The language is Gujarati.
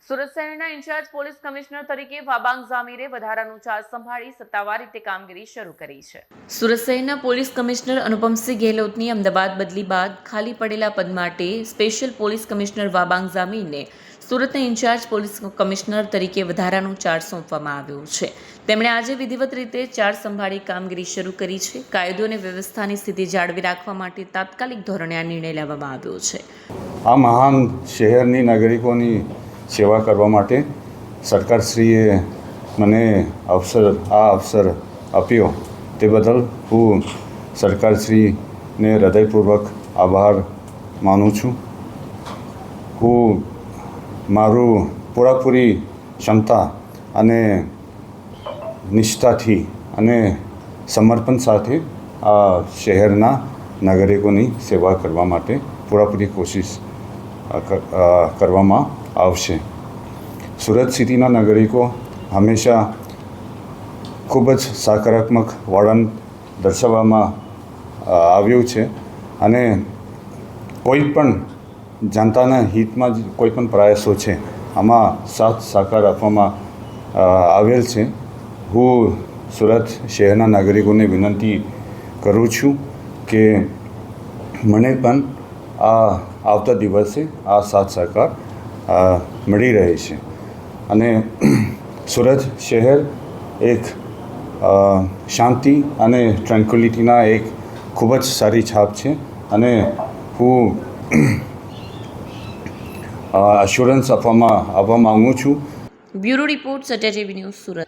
સુરત શહેરના ઇન્ચાર્જ પોલીસ કમિશનર તરીકે વાબાંગ ઝામીરે વધારાનું ચાર્જ સંભાળી સત્તાવાર રીતે કામગીરી શરૂ કરી છે. સુરત શહેરના પોલીસ કમિશનર અનુપમસિંહ ગેહલોતની અમદાવાદ બદલી બાદ ખાલી પડેલા પદ માટે સ્પેશિયલ પોલીસ કમિશનર વાબાંગ ઝામીરને સુરતના ઇન્ચાર્જ પોલીસ કમિશનર તરીકે વધારાનો ચાર્જ સોંપવામાં આવ્યો છે. તેમણે આજે વિધિવત રીતે ચાર્જ સંભાળી કામગીરી શરૂ કરી છે. કાયદો અને વ્યવસ્થાની સ્થિતિ જાળવી રાખવા માટે તાત્કાલિક ધોરણે આ નિર્ણય લેવામાં આવ્યો છે. આ મહાન શહેરની નાગરિકોની સેવા કરવા માટે સરકારશ્રીએ મને અવસર આપ્યો તે બદલ હું સરકારશ્રીને હૃદયપૂર્વક આભાર માનું છું. હું મારું પૂરેપૂરી ક્ષમતા અને નિષ્ઠાથી અને સમર્પણ સાથે આ શહેરના નાગરિકોની સેવા કરવા માટે પૂરેપૂરી કોશિશ કરવામાં આવશે. સુરત સિટીના નાગરિકો હંમેશા ખૂબ જ સકારાત્મક વલણ દર્શાવવામાં આવ્યું છે અને કોઈ પણ જનતાના હિતમાં જ કોઈ પણ પ્રયાસો છે આમાં સાથ સહકાર આપવામાં આવેલ છે. હું સુરત શહેરના નાગરિકોને વિનંતી કરું છું કે મને પણ આવતા દિવસે આ સાથ સહકાર મળી રહે છે અને સુરત શહેર એક શાંતિ અને ટ્રેન્ક્વિલિટીના એક ખૂબ જ સારી છાપ છે અને હું અશ્યોરન્સ આપવા માગું છું. Bureau report Satya TV news Surat.